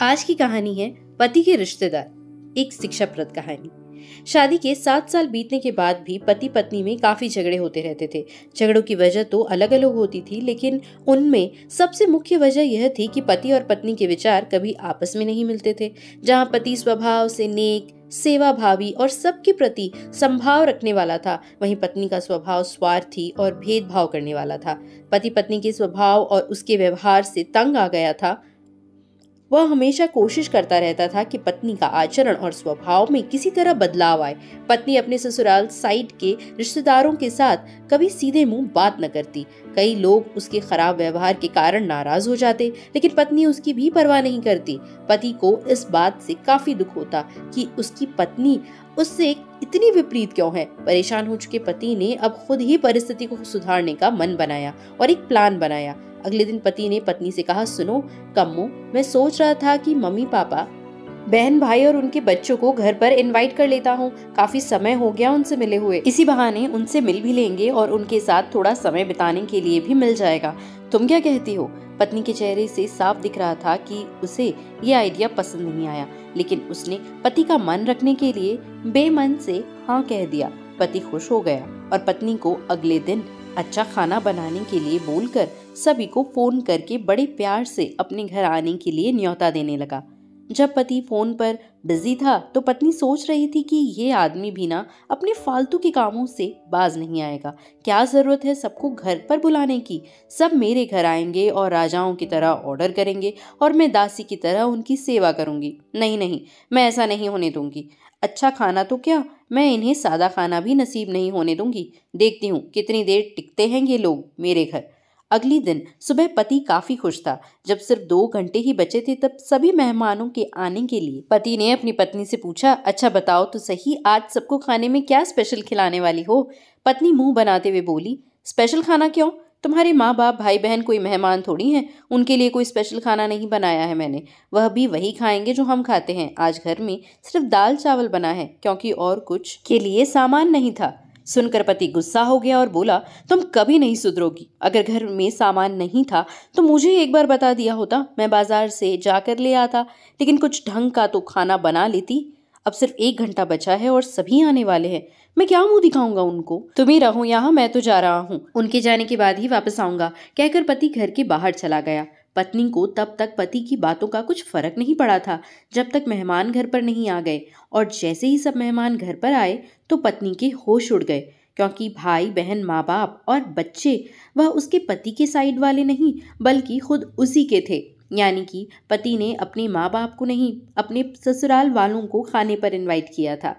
आज की कहानी है पति के रिश्तेदार, एक शिक्षाप्रद कहानी। शादी के 7 साल बीतने के बाद भी पति पत्नी में काफी झगड़े होते रहते थे। झगड़ों की वजह तो अलग अलग होती थी, लेकिन उनमें सबसे मुख्य वजह यह थी कि पति और पत्नी के विचार कभी आपस में नहीं मिलते थे। जहां पति स्वभाव से नेक, सेवा भावी और सबके प्रति संभाव रखने वाला था, वहीं पत्नी का स्वभाव स्वार्थी और भेदभाव करने वाला था। पति पत्नी के स्वभाव और उसके व्यवहार से तंग आ गया था। वह हमेशा कोशिश करता रहता था कि पत्नी का आचरण और स्वभाव में किसी तरह बदलाव आए। पत्नी अपने ससुराल साइड के रिश्तेदारों के साथ कभी सीधे मुंह बात न करती। कई लोग उसके खराब व्यवहार के कारण नाराज हो जाते, लेकिन पत्नी उसकी भी परवाह नहीं करती। पति को इस बात से काफी दुख होता कि उसकी पत्नी उससे इतनी विपरीत क्यों है। परेशान हो चुके पति ने अब खुद ही परिस्थिति को सुधारने का मन बनाया और एक प्लान बनाया। अगले दिन पति ने पत्नी से कहा, सुनो कम्मो, मैं सोच रहा था कि मम्मी पापा, बहन भाई और उनके बच्चों को घर पर इनवाइट कर लेता हूँ। काफी समय हो गया उनसे मिले हुए, इसी बहाने उनसे मिल भी लेंगे और उनके साथ थोड़ा समय बिताने के लिए भी मिल जाएगा। तुम क्या कहती हो? पत्नी के चेहरे से साफ दिख रहा था कि उसे ये आइडिया पसंद नहीं आया, लेकिन उसने पति का मन रखने के लिए बेमन से हाँ कह दिया। पति खुश हो गया और पत्नी को अगले दिन अच्छा खाना बनाने के लिए बोलकर सभी को फोन करके बड़े प्यार से अपने घर आने के लिए न्योता देने लगा। जब पति फोन पर बिजी था तो पत्नी सोच रही थी कि ये आदमी भी ना अपने फालतू के कामों से बाज नहीं आएगा। क्या जरूरत है सबको घर पर बुलाने की? सब मेरे घर आएंगे और राजाओं की तरह ऑर्डर करेंगे और मैं दासी की तरह उनकी सेवा करूंगी। नहीं नहीं, मैं ऐसा नहीं होने दूंगी। अच्छा खाना तो क्या, मैं इन्हें सादा खाना भी नसीब नहीं होने दूंगी। देखती हूँ कितनी देर टिकते हैं ये लोग मेरे घर। अगली दिन सुबह पति काफी खुश था। जब सिर्फ 2 घंटे ही बचे थे तब सभी मेहमानों के आने के लिए पति ने अपनी पत्नी से पूछा, अच्छा बताओ तो सही, आज सबको खाने में क्या स्पेशल खिलाने वाली हो? पत्नी मुंह बनाते हुए बोली, स्पेशल खाना क्यों? तुम्हारे माँ बाप भाई बहन कोई मेहमान थोड़ी हैं, उनके लिए कोई स्पेशल खाना नहीं बनाया है मैंने। वह भी वही खाएंगे जो हम खाते हैं। आज घर में सिर्फ दाल चावल बना है, क्योंकि और कुछ के लिए सामान नहीं था। सुनकर पति गुस्सा हो गया और बोला, तुम कभी नहीं सुधरोगी। अगर घर में सामान नहीं था तो मुझे एक बार बता दिया होता, मैं बाजार से जाकर ले आता, लेकिन कुछ ढंग का तो खाना बना लेती। अब सिर्फ 1 घंटा बचा है और सभी आने वाले हैं, मैं क्या मुंह दिखाऊंगा उनको? तुम ही रहो यहाँ, मैं तो जा रहा हूँ, उनके जाने के बाद ही वापस आऊंगा, कहकर पति घर के बाहर चला गया। पत्नी को तब तक पति की बातों का कुछ फर्क नहीं पड़ा था, जब तक मेहमान घर पर नहीं आ गए। और जैसे ही सब मेहमान घर पर आए तो पत्नी के होश उड़ गए, क्योंकि भाई बहन माँ बाप और बच्चे वह उसके पति के साइड वाले नहीं बल्कि खुद उसी के थे। यानी कि पति ने अपने माँ बाप को नहीं, अपने ससुराल वालों को खाने पर इनवाइट किया था।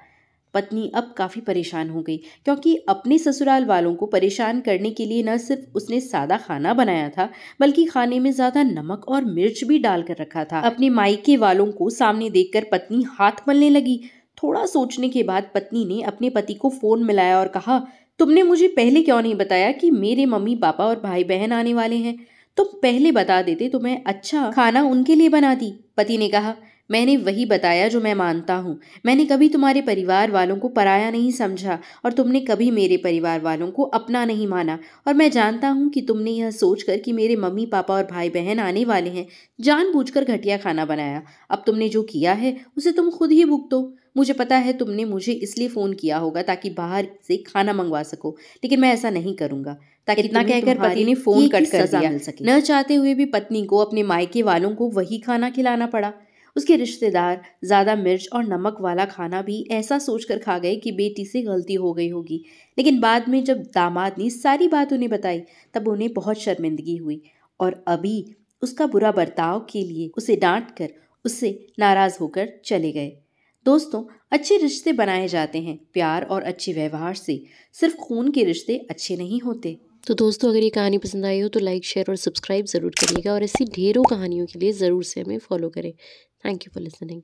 पत्नी अब काफी परेशान हो गई, क्योंकि अपने ससुराल वालों को परेशान करने के लिए न सिर्फ उसने सादा खाना बनाया था, बल्कि खाने में ज्यादा नमक और मिर्च भी डालकर रखा था। अपने मायके वालों को सामने देखकर पत्नी हाथ मलने लगी। थोड़ा सोचने के बाद पत्नी ने अपने पति को फोन मिलाया और कहा, तुमने मुझे पहले क्यों नहीं बताया कि मेरे मम्मी पापा और भाई बहन आने वाले हैं? तुम पहले बता देते तो मैं अच्छा खाना उनके लिए बनाती। पति ने कहा, मैंने वही बताया जो मैं मानता हूँ। मैंने कभी तुम्हारे परिवार वालों को पराया नहीं समझा और तुमने कभी मेरे परिवार वालों को अपना नहीं माना। और मैं जानता हूँ कि तुमने यह सोचकर कि मेरे मम्मी पापा और भाई बहन आने वाले हैं, जानबूझकर घटिया खाना बनाया। अब तुमने जो किया है उसे तुम खुद ही भुगतो। मुझे पता है तुमने मुझे इसलिए फोन किया होगा ताकि बाहर से खाना मंगवा सको, लेकिन मैं ऐसा नहीं करूंगा। ताकि इतना कहकर पति ने फोन कट कर दिया। न चाहते हुए भी पत्नी को अपने मायके वालों को वही खाना खिलाना पड़ा। उसके रिश्तेदार ज्यादा मिर्च और नमक वाला खाना भी ऐसा सोचकर खा गए कि बेटी से गलती हो गई होगी। लेकिन बाद में जब दामाद ने सारी बात उन्हें बताई तब उन्हें बहुत शर्मिंदगी हुई और अभी उसका बुरा बर्ताव के लिए उसे डांट कर उससे नाराज होकर चले गए। दोस्तों, अच्छे रिश्ते बनाए जाते हैं प्यार और अच्छे व्यवहार से। सिर्फ खून के रिश्ते अच्छे नहीं होते। तो दोस्तों, अगर ये कहानी पसंद आई हो तो लाइक, शेयर और सब्सक्राइब ज़रूर करिएगा और ऐसी ढेरों कहानियों के लिए ज़रूर से हमें फॉलो करें। Thank you for listening.